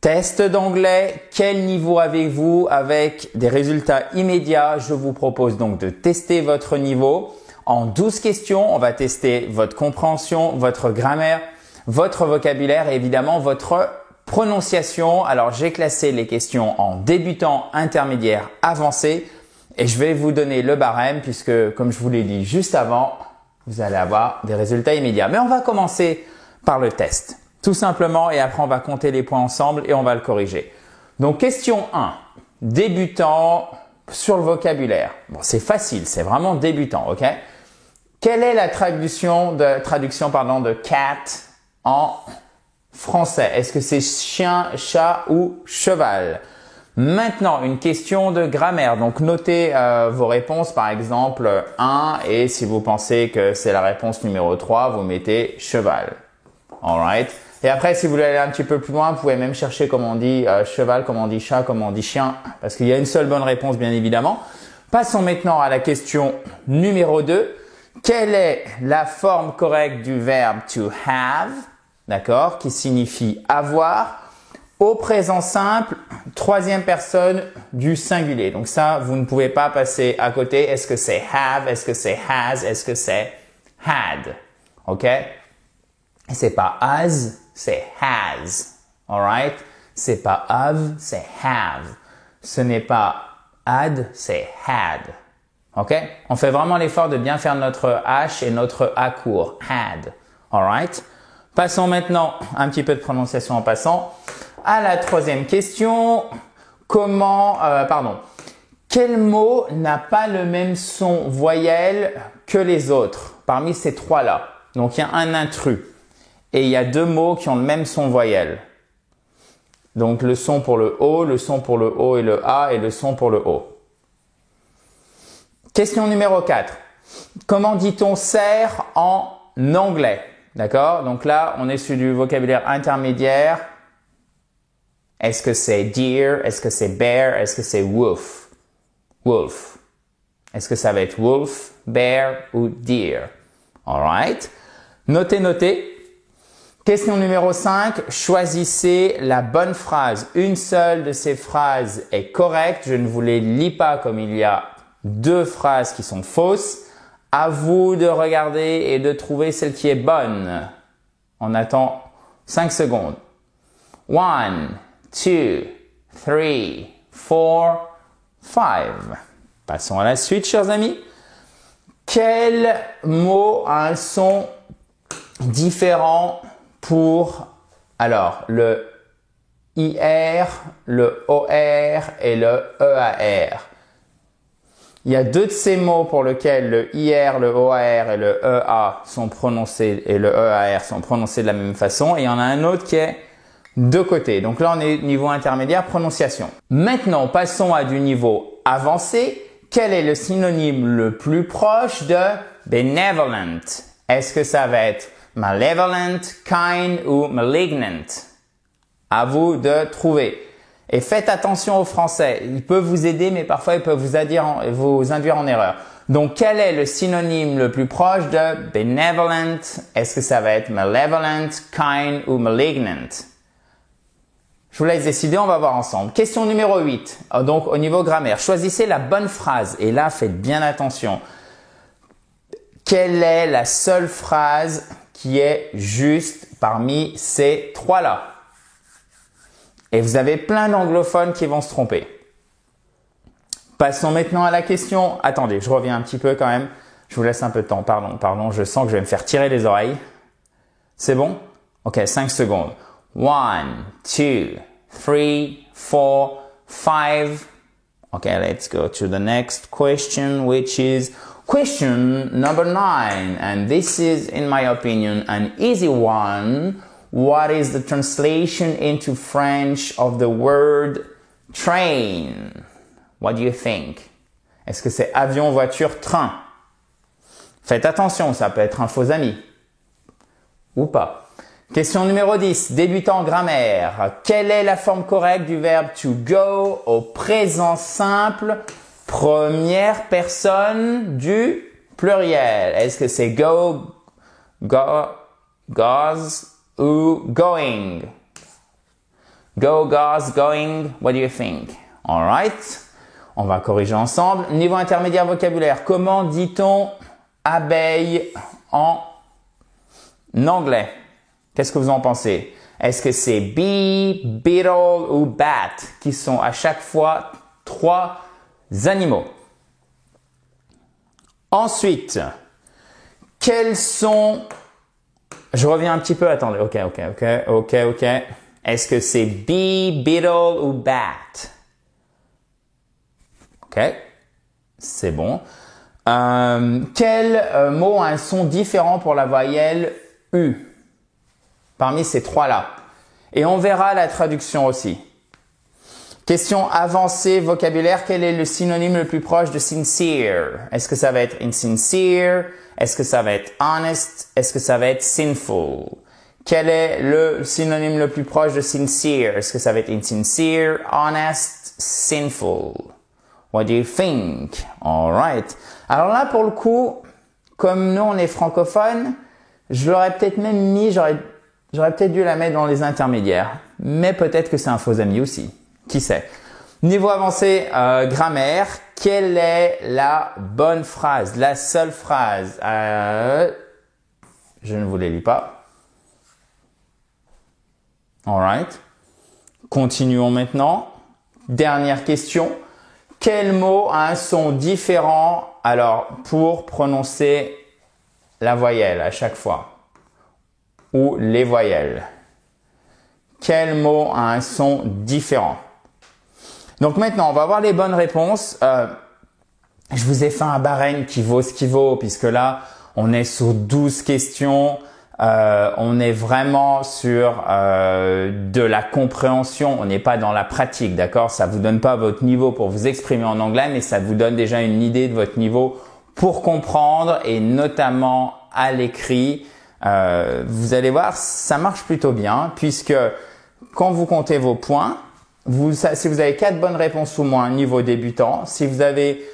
Test d'anglais, quel niveau avez-vous avec des résultats immédiats? Je vous propose donc de tester votre niveau. En 12 questions, on va tester votre compréhension, votre grammaire, votre vocabulaire et évidemment votre prononciation. Alors, j'ai classé les questions en débutant, intermédiaire, avancé et je vais vous donner le barème puisque, comme je vous l'ai dit juste avant, vous allez avoir des résultats immédiats. Mais on va commencer par le test, tout simplement, et après on va compter les points ensemble et on va le corriger. Donc, question 1, débutant sur le vocabulaire. Bon, c'est facile, c'est vraiment débutant, ok? Quelle est la traduction de cat en français? Est-ce que c'est chien, chat ou cheval? Maintenant, une question de grammaire. Donc, notez vos réponses, par exemple 1 et si vous pensez que c'est la réponse numéro 3, vous mettez cheval. Alright. Et après, si vous voulez aller un petit peu plus loin, vous pouvez même chercher comment on dit cheval, comment on dit chat, comment on dit chien, parce qu'il y a une seule bonne réponse, bien évidemment. Passons maintenant à la question numéro 2. Quelle est la forme correcte du verbe to have, d'accord, qui signifie avoir, au présent simple, troisième personne du singulier. Donc ça, vous ne pouvez pas passer à côté. Est-ce que c'est have? Est-ce que c'est has? Est-ce que c'est had? Ok? Et c'est pas has, c'est has. Alright? C'est pas have, c'est have. Ce n'est pas had, c'est had. Ok? On fait vraiment l'effort de bien faire notre H et notre A court. Had. Alright? Passons maintenant, un petit peu de prononciation en passant, à la troisième question. Quel mot n'a pas le même son voyelle que les autres parmi ces trois-là? Donc, il y a un intrus et il y a deux mots qui ont le même son voyelle. Donc, le son pour le O, le son pour le O et le A et le son pour le O. Question numéro 4. Comment dit-on cerf en anglais? D'accord? Donc là, on est sur du vocabulaire intermédiaire. Est-ce que c'est deer? Est-ce que c'est bear? Est-ce que c'est wolf? Wolf. Est-ce que ça va être wolf, bear ou deer? Alright. Notez. Question numéro 5. Choisissez la bonne phrase. Une seule de ces phrases est correcte. Je ne vous les lis pas comme il y a deux phrases qui sont fausses. À vous de regarder et de trouver celle qui est bonne. On attend 5 secondes. 1, 2, 3, 4, 5. Passons à la suite, chers amis. Quel mot a un son différent pour, alors, le IR, le OR et le EAR? Il y a deux de ces mots pour lesquels le IR, le OR et le EA sont prononcés et le EAR sont prononcés de la même façon. Et il y en a un autre qui est de côté. Donc là, on est niveau intermédiaire, prononciation. Maintenant, passons à du niveau avancé. Quel est le synonyme le plus proche de benevolent? Est-ce que ça va être malevolent, kind ou malignant? À vous de trouver. Et faites attention aux français. Ils peuvent vous aider, mais parfois ils peuvent vous induire en erreur. Donc, quel est le synonyme le plus proche de benevolent? Est-ce que ça va être malevolent, kind ou malignant? Je vous laisse décider, on va voir ensemble. Question numéro 8. Donc, au niveau grammaire, choisissez la bonne phrase. Et là, faites bien attention. Quelle est la seule phrase qui est juste parmi ces trois-là? Et vous avez plein d'anglophones qui vont se tromper. Passons maintenant à la question. Attendez, je reviens un petit peu quand même. Je vous laisse un peu de temps. Pardon. Je sens que je vais me faire tirer les oreilles. C'est bon? Ok, 5 secondes. 1, 2, 3, 4, 5. Okay, let's go to the next question, which is question number 9. And this is, in my opinion, an easy one. What is the translation into French of the word train? What do you think? Est-ce que c'est avion, voiture, train? Faites attention, ça peut être un faux ami. Ou pas. Question numéro 10. Débutant en grammaire. Quelle est la forme correcte du verbe to go au présent simple, première personne du pluriel? Est-ce que c'est go, goes ou going? Go, goes, going, what do you think? Alright. On va corriger ensemble. Niveau intermédiaire vocabulaire. Comment dit-on abeille en anglais? Qu'est-ce que vous en pensez? Est-ce que c'est bee, beetle ou bat qui sont à chaque fois 3 animaux? Ensuite, quels sont... Je reviens un petit peu. Attendez. Ok. Est-ce que c'est bee, beetle ou bat? Ok. C'est bon. Quel mot a un son différent pour la voyelle U? Parmi ces 3-là. Et on verra la traduction aussi. Question avancée vocabulaire. Quel est le synonyme le plus proche de sincere? Est-ce que ça va être insincere? Est-ce que ça va être honest? Est-ce que ça va être sinful? Quel est le synonyme le plus proche de sincere? Est-ce que ça va être insincere, honest, sinful? What do you think? All right. Alors là, pour le coup, comme nous, on est francophone, je l'aurais peut-être même mis, j'aurais peut-être dû la mettre dans les intermédiaires. Mais peut-être que c'est un faux ami aussi. Qui sait? Niveau avancé, grammaire. Quelle est la bonne phrase? La seule phrase? Je ne vous les lis pas. Alright. Continuons maintenant. Dernière question. Quel mot a un son différent alors pour prononcer la voyelle à chaque fois? Ou les voyelles? Quel mot a un son différent? Donc maintenant, on va voir les bonnes réponses. Je vous ai fait un barème qui vaut ce qu'il vaut, puisque là, on est sur 12 questions. On est vraiment sur de la compréhension. On n'est pas dans la pratique, d'accord? Ça vous donne pas votre niveau pour vous exprimer en anglais, mais ça vous donne déjà une idée de votre niveau pour comprendre, et notamment à l'écrit. Vous allez voir, ça marche plutôt bien, puisque quand vous comptez vos points, si vous avez 4 bonnes réponses ou moins, niveau débutant. Si vous avez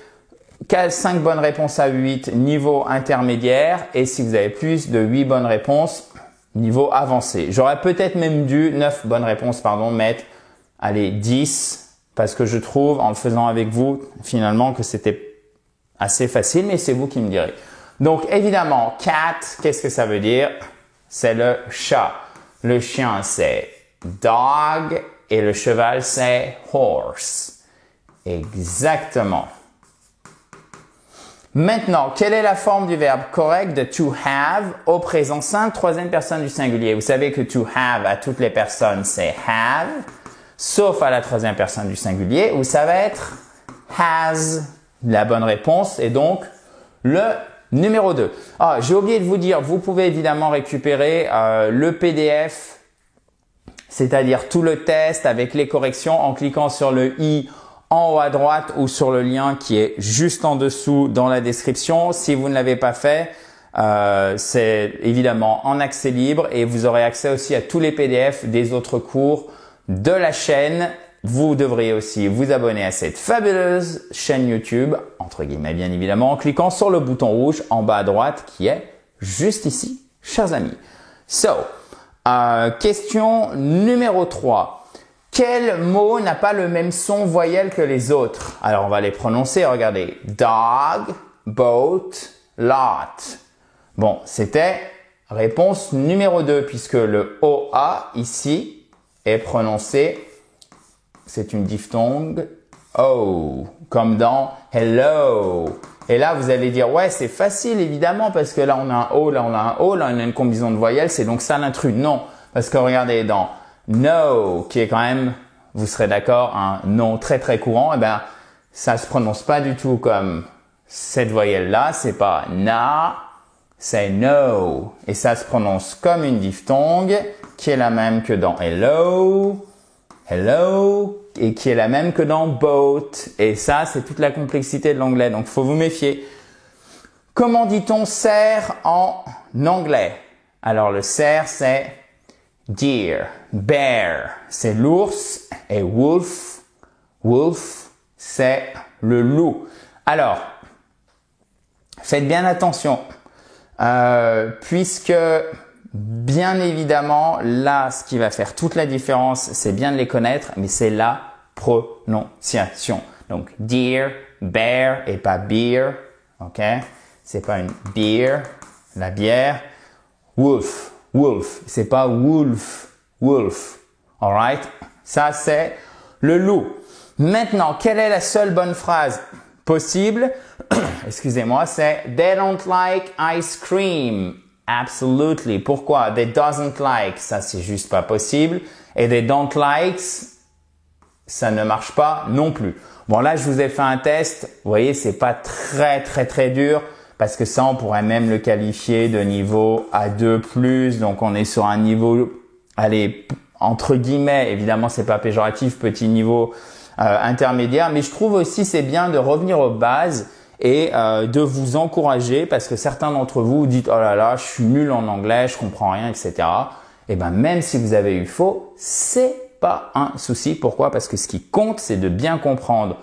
5 bonnes réponses à 8, niveau intermédiaire. Et si vous avez plus de 8 bonnes réponses, niveau avancé. J'aurais peut-être même dû, 9 bonnes réponses, mettre, 10. Parce que je trouve, en le faisant avec vous, finalement, que c'était assez facile. Mais c'est vous qui me direz. Donc, évidemment, cat, qu'est-ce que ça veut dire? C'est le chat. Le chien, c'est dog. Et le cheval, c'est horse. Exactement. Maintenant, quelle est la forme du verbe correct de to have au présent simple, troisième personne du singulier? Vous savez que to have à toutes les personnes, c'est have, sauf à la troisième personne du singulier, où ça va être has. La bonne réponse est donc le numéro 2. Ah, j'ai oublié de vous dire, vous pouvez évidemment récupérer le PDF, c'est-à-dire tout le test avec les corrections en cliquant sur le i en haut à droite ou sur le lien qui est juste en dessous dans la description. Si vous ne l'avez pas fait, c'est évidemment en accès libre et vous aurez accès aussi à tous les PDF des autres cours de la chaîne. Vous devriez aussi vous abonner à cette fabuleuse chaîne YouTube, entre guillemets bien évidemment, en cliquant sur le bouton rouge en bas à droite qui est juste ici, chers amis. Question numéro 3. Quel mot n'a pas le même son voyelle que les autres? Alors, on va les prononcer. Regardez. Dog, boat, lot. Bon, c'était réponse numéro 2 puisque le OA ici est prononcé, c'est une diphtongue O, comme dans hello. Et là, vous allez dire, ouais, c'est facile, évidemment, parce que là, on a un O, là, on a un O, là, on a une combinaison de voyelles, c'est donc ça l'intrus. Non, parce que regardez, dans no, qui est quand même, vous serez d'accord, un nom très, très courant, eh ben, ça se prononce pas du tout comme cette voyelle-là, c'est pas na, c'est no. Et ça se prononce comme une diphtongue, qui est la même que dans hello, hello, et qui est la même que dans boat. Et ça, c'est toute la complexité de l'anglais. Donc, faut vous méfier. Comment dit-on cerf en anglais? Alors, le cerf, c'est deer. Bear, c'est l'ours. Et wolf, wolf, c'est le loup. Alors, faites bien attention. Puisque bien évidemment, là, ce qui va faire toute la différence, c'est bien de les connaître, mais c'est la prononciation. Donc, deer, bear et pas beer. OK? C'est pas une beer, la bière. Wolf, wolf. C'est pas wolf, wolf. Alright? Ça, c'est le loup. Maintenant, quelle est la seule bonne phrase possible? Excusez-moi, c'est they don't like ice cream. Absolutely. Pourquoi? They doesn't like. Ça, c'est juste pas possible. Et they don't like, ça ne marche pas non plus. Bon, là, je vous ai fait un test. Vous voyez, c'est pas très dur parce que ça, on pourrait même le qualifier de niveau A2+. Donc, on est sur un niveau, allez, entre guillemets, évidemment, c'est pas péjoratif, petit niveau intermédiaire. Mais je trouve aussi c'est bien de revenir aux bases et de vous encourager parce que certains d'entre vous dites « Oh là là, je suis nul en anglais, je comprends rien, etc. » Et ben même si vous avez eu faux, c'est pas un souci. Pourquoi? Parce que ce qui compte, c'est de bien comprendre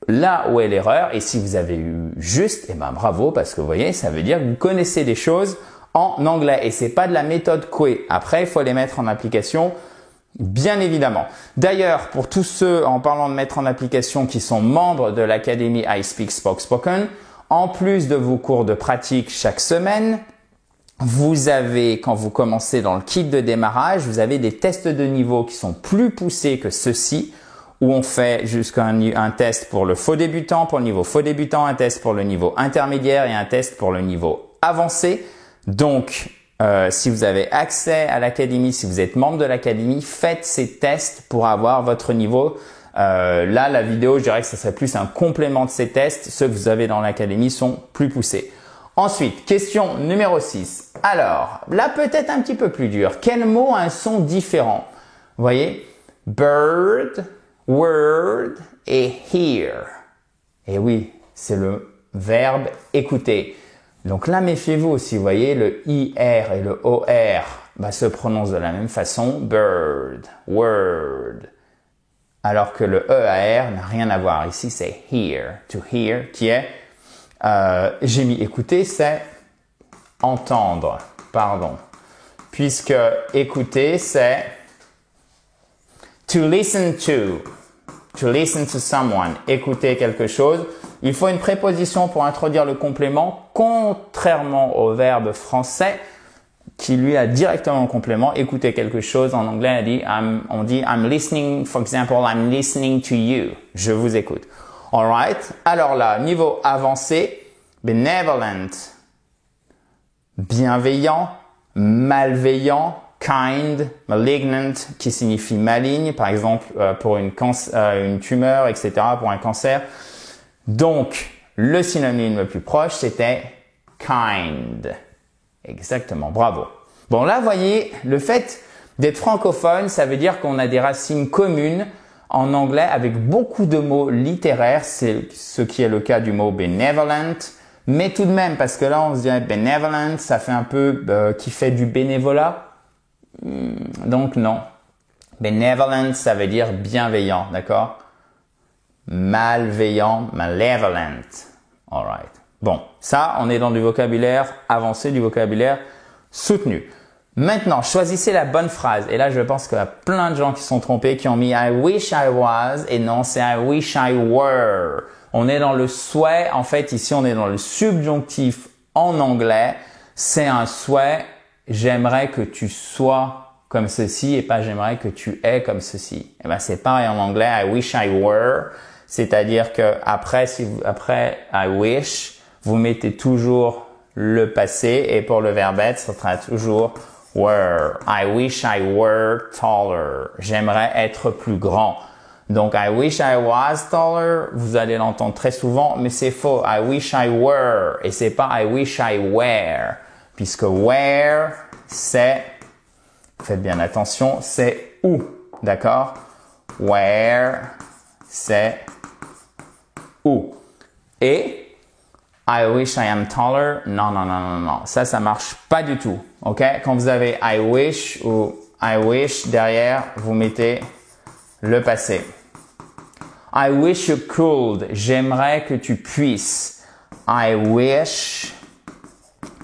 là où est l'erreur. Et si vous avez eu juste, et ben bravo, parce que vous voyez, ça veut dire que vous connaissez des choses en anglais. Et c'est pas de la méthode Coué. Après, il faut les mettre en application, bien évidemment. D'ailleurs, pour tous ceux, en parlant de mettre en application, qui sont membres de l'académie I Speak Spoke Spoken, en plus de vos cours de pratique chaque semaine, vous avez, quand vous commencez dans le kit de démarrage, vous avez des tests de niveau qui sont plus poussés que ceux-ci, où on fait jusqu'à un test pour le faux débutant, pour le niveau faux débutant, un test pour le niveau intermédiaire et un test pour le niveau avancé. Donc, si vous avez accès à l'académie, si vous êtes membre de l'académie, faites ces tests pour avoir votre niveau. Là, la vidéo, je dirais que ça serait plus un complément de ces tests. Ceux que vous avez dans l'académie sont plus poussés. Ensuite, question numéro 6. Alors, là peut-être un petit peu plus dur. Quel mot a un son différent? Vous voyez? Bird, word et hear. Et oui, c'est le verbe écouter. Donc là, méfiez-vous aussi. Vous voyez, le IR et le OR se prononcent de la même façon. Bird, word. Alors que le EAR n'a rien à voir. Ici, c'est hear. To hear, qui est j'ai mis écouter, c'est entendre, pardon. Puisque écouter, c'est to listen to someone, écouter quelque chose. Il faut une préposition pour introduire le complément, contrairement au verbe français qui lui a directement un complément. Écouter quelque chose, en anglais, on dit I'm listening, for example, I'm listening to you. Je vous écoute. Alright. Alors là, niveau avancé, benevolent, bienveillant, malveillant, kind, malignant, qui signifie maligne, par exemple pour une tumeur, etc., pour un cancer. Donc, le synonyme le plus proche, c'était kind. Exactement, bravo. Bon, là, vous voyez, le fait d'être francophone, ça veut dire qu'on a des racines communes en anglais avec beaucoup de mots littéraires, c'est ce qui est le cas du mot benevolent, mais tout de même, parce que là on se dirait benevolent, ça fait un peu qui fait du bénévolat, donc non. Benevolent, ça veut dire bienveillant, d'accord? Malveillant, malevolent, alright. Bon, ça, on est dans du vocabulaire avancé, du vocabulaire soutenu. Maintenant, choisissez la bonne phrase. Et là, je pense qu'il y a plein de gens qui sont trompés, qui ont mis I wish I was et non, c'est I wish I were. On est dans le souhait. En fait, ici, on est dans le subjonctif en anglais. C'est un souhait. J'aimerais que tu sois comme ceci et pas j'aimerais que tu es comme ceci. Et ben, c'est pareil en anglais. I wish I were. C'est-à-dire que après I wish, vous mettez toujours le passé et pour le verbe être, ce sera toujours were. I wish I were taller. J'aimerais être plus grand. Donc, I wish I was taller, vous allez l'entendre très souvent, mais c'est faux. I wish I were. Et c'est pas I wish I were. Puisque were, c'est, faites bien attention, c'est où. D'accord? Where, c'est où. Et I wish I am taller. Non. Ça marche pas du tout. OK? Quand vous avez I wish ou I wish derrière, vous mettez le passé. I wish you could. J'aimerais que tu puisses. I wish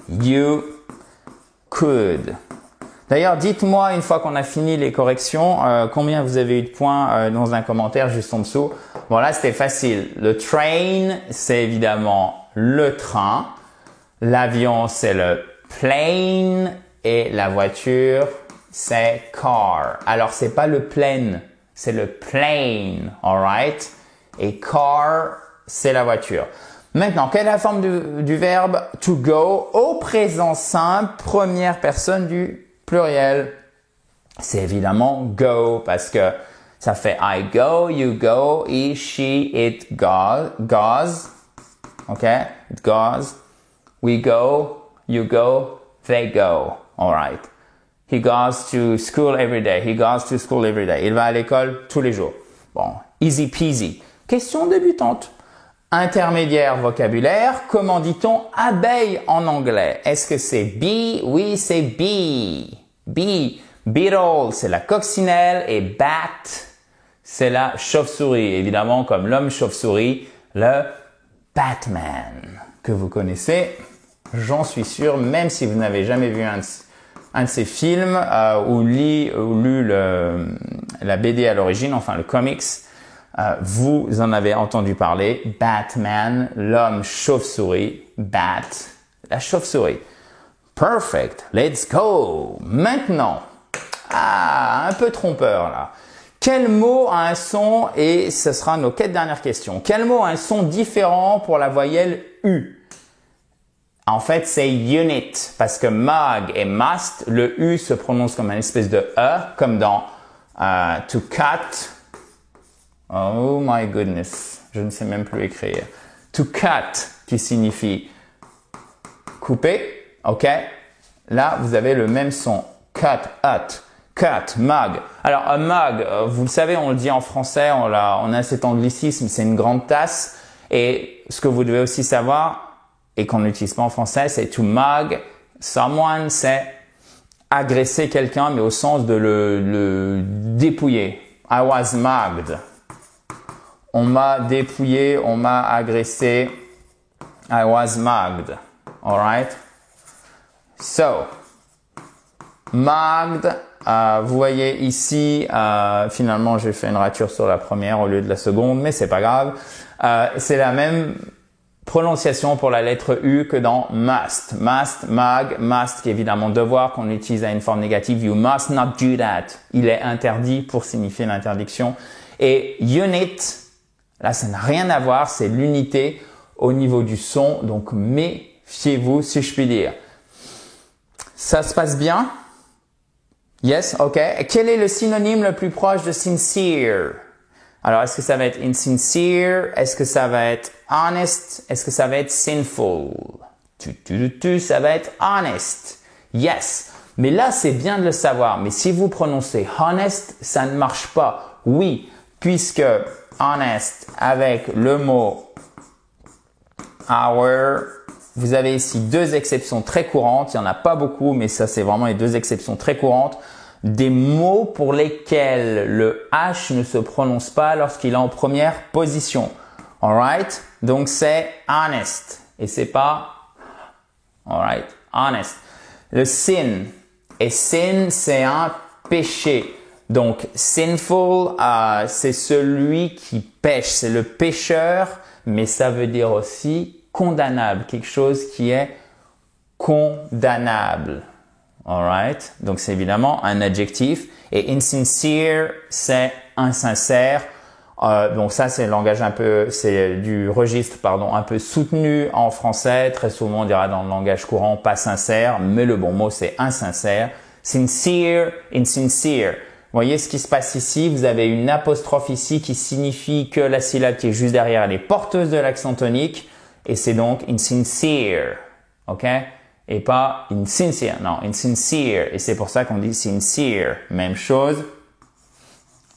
you could. D'ailleurs, dites-moi une fois qu'on a fini les corrections, combien vous avez eu de points dans un commentaire juste en dessous. Bon là, c'était facile. Le train, c'est évidemment le train. L'avion, c'est le plane. Et la voiture, c'est car. Alors, c'est pas le plane, c'est le plane, alright? Et car, c'est la voiture. Maintenant, quelle est la forme du verbe to go au présent simple, première personne du pluriel? C'est évidemment go parce que ça fait I go, you go, he, she, it goes. OK? It goes. We go, you go, they go. All right. He goes to school every day. He goes to school every day. Il va à l'école tous les jours. Bon, easy peasy. Question débutante. Intermédiaire vocabulaire. Comment dit-on abeille en anglais? Est-ce que c'est bee? Oui, c'est bee. Bee. Beetle, c'est la coccinelle. Et bat, c'est la chauve-souris. Évidemment, comme l'homme chauve-souris, le Batman, que vous connaissez, j'en suis sûr, même si vous n'avez jamais vu un de ces films ou lu la BD à l'origine, enfin le comics, vous en avez entendu parler. Batman, l'homme chauve-souris, bat, la chauve-souris. Perfect, let's go. Maintenant, un peu trompeur là. Quel mot a un son, et ce sera nos 4 dernières questions, quel mot a un son différent pour la voyelle U? En fait, c'est unit, parce que mag et must, le U se prononce comme une espèce de E, comme dans to cut. Oh my goodness, je ne sais même plus écrire. To cut, qui signifie couper, ok? Là, vous avez le même son. Cut, cut, mug. Alors, un mug, vous le savez, on le dit en français, on a cet anglicisme, c'est une grande tasse. Et ce que vous devez aussi savoir, et qu'on n'utilise pas en français, c'est to mug someone, c'est agresser quelqu'un, mais au sens de le dépouiller. I was mugged. On m'a dépouillé, on m'a agressé. I was mugged. Alright? So, mugged, vous voyez ici, finalement j'ai fait une rature sur la première au lieu de la seconde, mais c'est pas grave. C'est la même prononciation pour la lettre U que dans must. Must, must qui est évidemment devoir qu'on utilise à une forme négative. You must not do that. Il est interdit pour signifier l'interdiction. Et unit, là ça n'a rien à voir, c'est l'unité au niveau du son. Donc méfiez-vous si je puis dire. Ça se passe bien? Yes, ok. Quel est le synonyme le plus proche de sincere? Alors, est-ce que ça va être insincere? Est-ce que ça va être honest? Est-ce que ça va être sinful? Ça va être honest. Yes. Mais là, c'est bien de le savoir. Mais si vous prononcez honest, ça ne marche pas. Oui, puisque honest avec le mot our, vous avez ici 2 exceptions très courantes. Il n'y en a pas beaucoup, mais ça, c'est vraiment les 2 exceptions très courantes. Des mots pour lesquels le H ne se prononce pas lorsqu'il est en première position. Alright? Donc c'est honest. Et c'est pas alright, honest. Le sin. Et sin, c'est un péché. Donc sinful, c'est celui qui pêche. C'est le pécheur, mais ça veut dire aussi condamnable. Quelque chose qui est condamnable. Alright, donc c'est évidemment un adjectif. Et insincere, c'est insincère. Donc ça, c'est le langage c'est du registre, un peu soutenu en français. Très souvent, on dira dans le langage courant pas sincère, mais le bon mot, c'est insincère. Sincere, insincere. Vous voyez ce qui se passe ici? Vous avez une apostrophe ici qui signifie que la syllabe qui est juste derrière, elle est porteuse de l'accent tonique. Et c'est donc insincere. OK? Et pas insincere, non, insincere. Et c'est pour ça qu'on dit sincere. Même chose,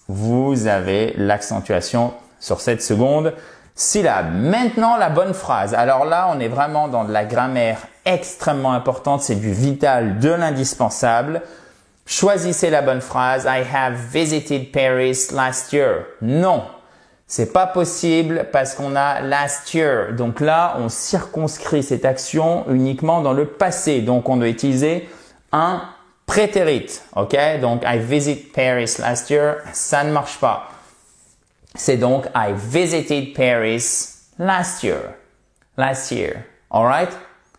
vous avez l'accentuation sur cette seconde syllabe. Maintenant, la bonne phrase. Alors là, on est vraiment dans de la grammaire extrêmement importante. C'est du vital, de l'indispensable. Choisissez la bonne phrase. I have visited Paris last year. Non. C'est pas possible parce qu'on a last year. Donc là, on circonscrit cette action uniquement dans le passé. Donc on doit utiliser un prétérit, ok? Donc, I visit Paris last year, ça ne marche pas. C'est donc, I visited Paris last year. Last year. Alright?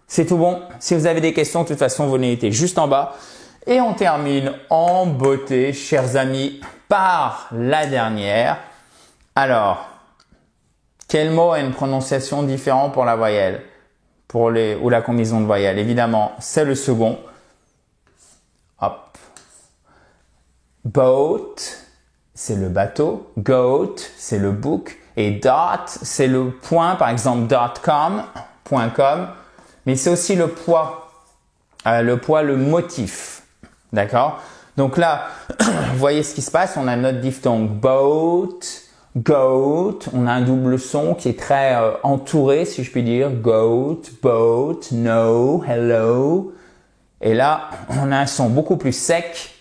C'est tout bon. Si vous avez des questions, de toute façon, vous n'hésitez juste en bas. Et on termine en beauté, chers amis, par la dernière. Alors, quel mot a une prononciation différente pour la voyelle? Ou la combinaison de voyelles? Évidemment, c'est le second. Hop. Boat, c'est le bateau. Goat, c'est le bouc. Et dot, c'est le point, par exemple .com, .com. Mais c'est aussi le poids, le motif. D'accord? Donc là, vous voyez ce qui se passe. On a notre diphtongue boat, goat. On a un double son qui est très entouré, si je puis dire. Goat, boat, no, hello. Et là, on a un son beaucoup plus sec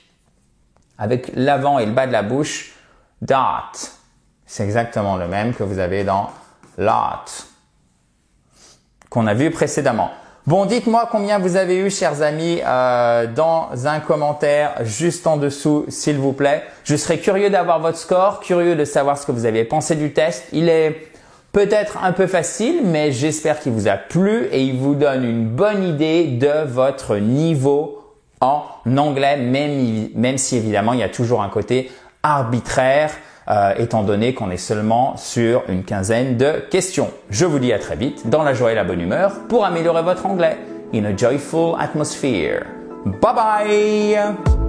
avec l'avant et le bas de la bouche. Dot. C'est exactement le même que vous avez dans lot, qu'on a vu précédemment. Bon, dites-moi combien vous avez eu, chers amis, dans un commentaire juste en dessous, s'il vous plaît. Je serais curieux d'avoir votre score, curieux de savoir ce que vous avez pensé du test. Il est peut-être un peu facile, mais j'espère qu'il vous a plu et il vous donne une bonne idée de votre niveau en anglais, même si évidemment il y a toujours un côté arbitraire, étant donné qu'on est seulement sur une quinzaine de questions. Je vous dis à très vite dans la joie et la bonne humeur pour améliorer votre anglais. In a joyful atmosphere. Bye bye!